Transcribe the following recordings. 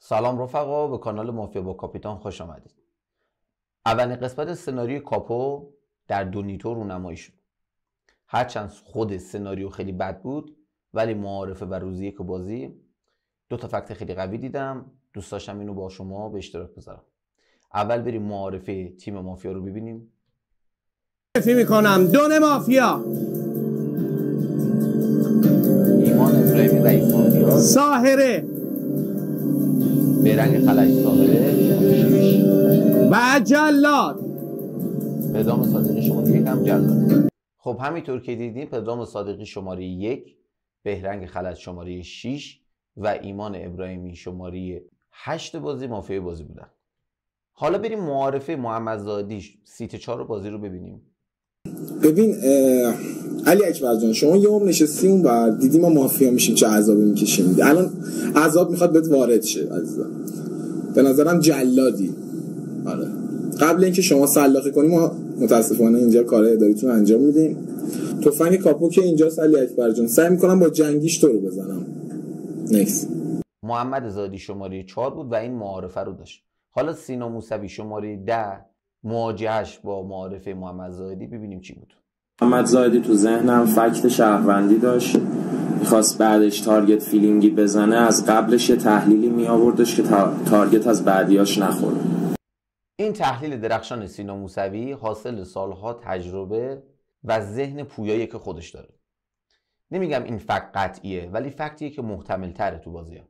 سلام رفقا، به کانال مافیا با کاپیتان خوش آمدید. اولین قسمت سناریوی کاپو در دونیتو رونمایی شد. هرچند خود سناریو خیلی بد بود ولی معارفه و روزی یک بازی دو تا فکت خیلی قوی دیدم. دوست داشتم اینو با شما به اشتراک بذارم. اول بریم معارفه تیم مافیا رو ببینیم. معرفی میکنم دون مافیا: ایمان ابراهیمی رئیس مافیا، ساحره بیرنگ خلج ساحره و جلاد. پدرام صادقی شماره 1 هم جلاد. خب همینطور که دیدیم پدرام صادقی شماره 1، بهرنگ خلج شماره 6 و ایمان ابراهیمی شماره 8 بازی مافیا بازی بودن. حالا بریم معارفه محمدزادی سیت 4 بازی رو ببینیم. ببین علی اکبر جان، شما یه عمر نشستی اون بعد دیدی ما مافیا میشیم چه عذابی میکشیم. الان عذاب میخواد بهت وارد شه عزیزم. به نظرم جلادی. آره، قبل اینکه شما سلاخی کنی ما متاسفانه اینجا کار اداریتون انجام میدیم. تفنگ کاپو که اینجاست علی اکبر جان، سعی میکنم با جنگیش تو رو بزنم. نکس. محمد زادی شماره 4 بود و این معارفه رو داشت. حالا سینا موسوی شماره 10 مواجهش با معارفه محمدزادی ببینیم چی بود. محمدزادی تو ذهنم فکت شهروندی داشت، میخواست بعدش تارگت فیلینگی بزنه، از قبلش یه تحلیلی می آوردش که تارگت از بعدیاش نخوره. این تحلیل درخشان سینا موسوی حاصل سالها تجربه و ذهن پویایی که خودش داره. نمیگم این فکت قطعیه ولی فکتیه که محتمل تره تو بازی ها.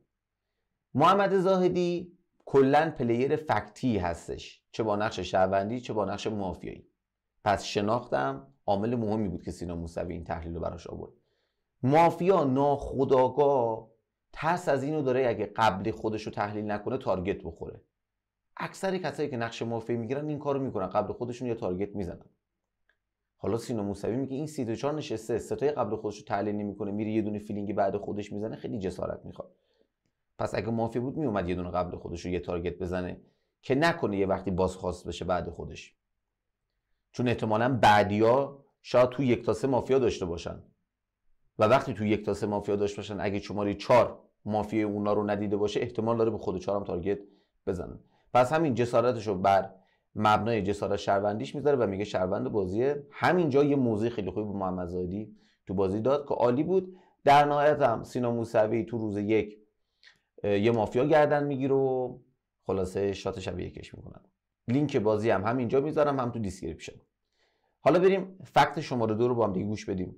محمد زاهدی کلن پلیر فکتی هستش، چه با نقش شهروندی چه با نقش مافیایی. پس شناختم عامل مهمی بود که سینا موسوی این تحلیل رو براش آورد. مافیا ناخودآگاه ترس از اینو داره اگه قبل خودش رو تحلیل نکنه تارگت بخوره. اکثر کسایی که نقش مافیا میگیرن این کارو میکنن، قبل خودشون یه تارگت میزنن. حالا سینا موسوی میگه این 34 نشسته، ستای قبل خودش رو تحلیل نمیکنه، میره یه دونه فیلینگی بعد خودش میزنه، خیلی جسارت میخواد. پس اگه مافیا بود میومد یه دونه قبل خودش رو یه تارگت بزنه که نکنه یه وقتی بازخواست بشه بعد خودش. چون احتمالاً بعدیا شاید تو 1 تا 3 مافیا داشته باشن و وقتی تو 1 تا 3 مافیا داشته باشن اگه شماره 4 مافیا اونا رو ندیده باشه احتمال داره به خود 4 هم تارگت بزنن. پس همین جسارتش رو بر مبنای جسارت شهروندیش میذاره و میگه شهروند بازیه. همینجا یه موضوع خیلی خوبی به محمدزادی تو بازی داد که عالی بود. در نهایت هم سینا موسوی تو روز 1 یه مافیا گردن میگیره و خلاصه شات شب یکش میکنن. لینک بازی هم همینجا میذارم هم تو دیسکریپشن. حالا بریم فکت شماره 2 رو با هم دیگه گوش بدیم.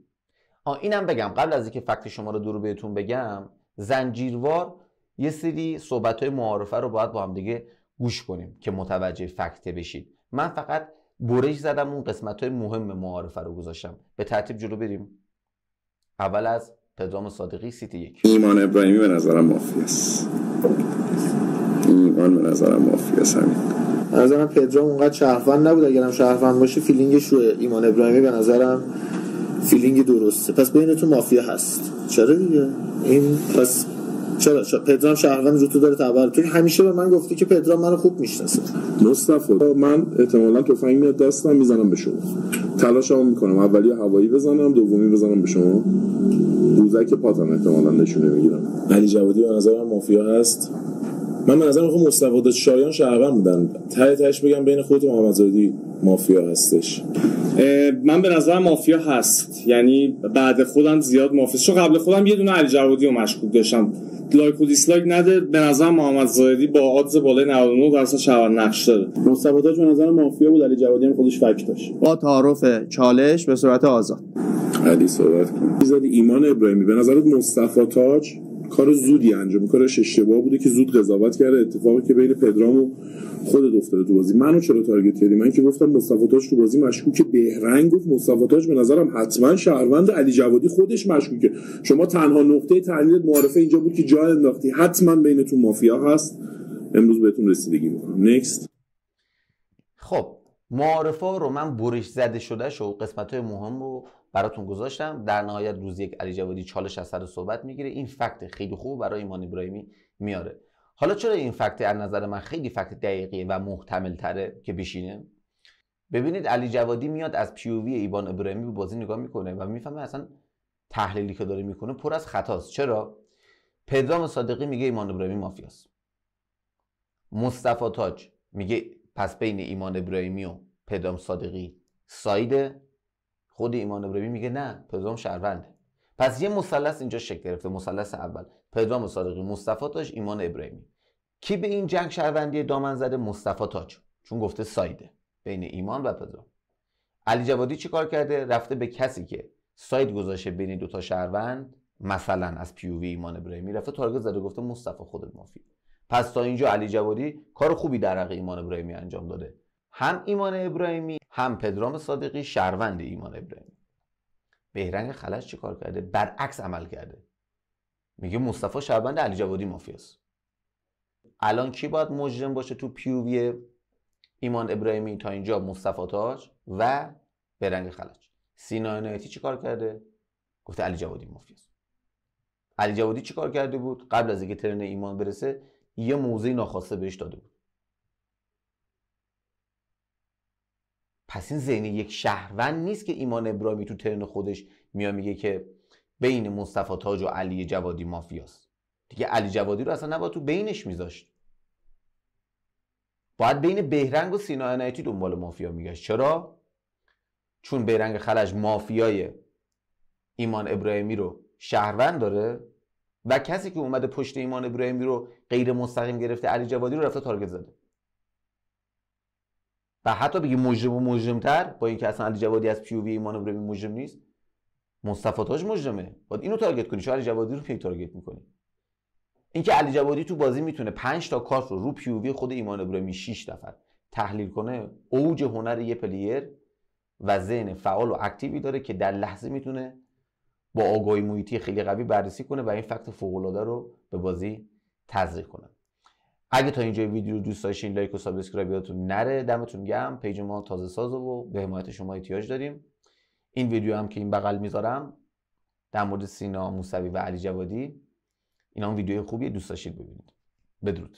اینم بگم قبل از اینکه فکت شماره 2 رو بهتون بگم، زنجیروار یه سری صحبت‌های معارفه رو باید با هم دیگه گوش کنیم که متوجه فکت بشید. من فقط برش زدم اون قسمت‌های مهم معارفه رو گذاشتم. به ترتیب جلو بریم. اول از پدرام صادقی سیت 1. ایمان ابراهیمی به نظرم مافیاست. ایمان به نظرم مافیاست. همین. به نظرم پدرام اونقدر شهروند نبود، اگرم شهروند باشه فیلینگش روی ایمان ابراهیمی به نظرم فیلینگ درسته. پس بینتون مافیا هست. چرا دیگه؟ این پس چرا پدرام شهروند رو تو داره تبر؟ تو همیشه به من گفتی که پدرام منو خوب میشناسه. مصطفی من احتمالاً تفنگ میاد دستم میزنم به شما. تلاشمو میکنم اولی هوایی بزنم، دومی بزنم به شما. روزک پاتم احتمالاً نشونه میگیرم. علی جوادی به نظر من مافیا هست. من به نظر میخوام مصطفی داد شایان شهروند بودن. تهش بگم بین خودت و محمدزادی مافیا هستش. من به نظر مافیا هست، یعنی بعد خودم زیاد مافیا، چون قبل خودم یه دونه علی جوادی رو مشکوک داشتم. لایک و دیسلایک نده. به نظر محمدزادی با آدز بالای 99% شهروند نقش داره. مصطفی داد به نظر مافیا بود، علی جوادی هم خودش فک داشت. با تعارف چالش به صورت آزاد. علی صحبت کن. زدی ایمان ابراهیمی به نظرت مصطفی تاج کار زودی انجام، کارش اشتباه بوده که زود قضاوت کرده. اتفاقی که بین پدرام و خودت افتاده تو بازی. منو چرا تارگت کردی؟ من که گفتم مصطفی تاج تو بازی مشکوکه. بهرنگ گفت مصطفی تاج به نظرم حتما شهروند، علی جوادی خودش مشکوکه. شما تنها نقطه تحلیل معارفه اینجا بود که جا انداختی حتما بینتون مافیا هست. امروز بهتون رسیدگی میکنم. نکست. خب معارفه رو من برش زده شده شو قسمت‌های مهم رو براتون گذاشتم. در نهایت روز 1 علی جوادی چالش از سر صحبت میگیره. این فکت خیلی خوب برای ایمان ابراهیمی میاره. حالا چرا این فکت از نظر من خیلی فکت دقیقیه و محتمل تره که بشینه؟ ببینید علی جوادی میاد از پیووی ایمان ابراهیمی به بازی نگاه میکنه و میفهمه اصلا تحلیلی که داره میکنه پر از خطاست. چرا؟ پدرام صادقی میگه ایمان ابراهیمی مافیاست. مصطفی تاج میگه پس بین ایمان ابراهیمی و پدرام صادقی سایده. خود ایمان ابراهیمی میگه نه، پدرام شهرونده. پس یه مثلث اینجا شکل گرفته. مثلث اول پدرام صادقی، مصطفی تاج، ایمان ابراهیمی. کی به این جنگ شهروندی دامن زده؟ مصطفی تاج، چون گفته سایده بین ایمان و پدرام. علی جوادی چی کار کرده؟ رفته به کسی که ساید گذاشته بین دوتا شهروند، مثلا از پیووی ایمان ابراهیمی، رفته تارگت زده، گفته مصطفی خودت مافیا. پس تا اینجا علی جوادی کار خوبی در حق ایمان ابراهیمی انجام داده. هم ایمان ابراهیمی هم پدرام صادقی شهروند ایمان ابراهیمی. بهرنگ خلج چی کار کرده؟ برعکس عمل کرده. میگه مصطفی شهروند، علی جوادی مافیاست. الان کی باید مجرم باشه تو پیووی ایمان ابراهیمی؟ تا اینجا مصطفی تاج و بهرنگ خلج. سینا عنایتی چی کار کرده؟ گفته علی جوادی مافیاست. علی جوادی چی کار کرده بود؟ قبل از اینکه ترن ایمان برسه یه موضع ناخواسته بهش داده بود. پس این ذهن یک شهروند نیست که ایمان ابراهیمی تو ترن خودش میگه که بین مصطفی تاج و علی جوادی مافیاست. دیگه علی جوادی رو اصلا نباید تو بینش میذاشت. باید بین بهرنگ و سینا عنایتی دنبال مافیا میگشت. چرا؟ چون بهرنگ خلج مافیای ایمان ابراهیمی رو شهروند داره و کسی که اومده پشت ایمان ابراهیمی رو غیر مستقیم گرفته، علی جوادی رو رفته تارگت زده. و حتی بگی مجرم و مجرم‌تر، با اینکه اصلا علی جوادی از پیووی ایمان ابراهیمی مجرم نیست، مصطفی تاج مجرمه، باید اینو تارگت کنی. چون علی جوادی رو تارگت میکنی. اینکه علی جوادی تو بازی میتونه 5 تا کارت رو پیووی خود ایمان ابراهیمی 6 نفر تحلیل کنه، اوج هنر یه پلیر و ذهن فعال و اکتیوی داره که در لحظه میتونه با آگاهی محیطی خیلی قوی بررسی کنه و این فکت فوق‌العاده رو به بازی تزریق کنه. اگه تا اینجا ویدیو رو دوست داشتین لایک و سابسکرایب یادتون نره. دمتون گرم. پیج ما تازه سازه و به حمایت شما احتیاج داریم. این ویدیو هم که این بغل میذارم در مورد سینا موسوی و علی جوادی، اینا هم ویدیوی خوبیه، دوست داشتید ببینید. بدرود.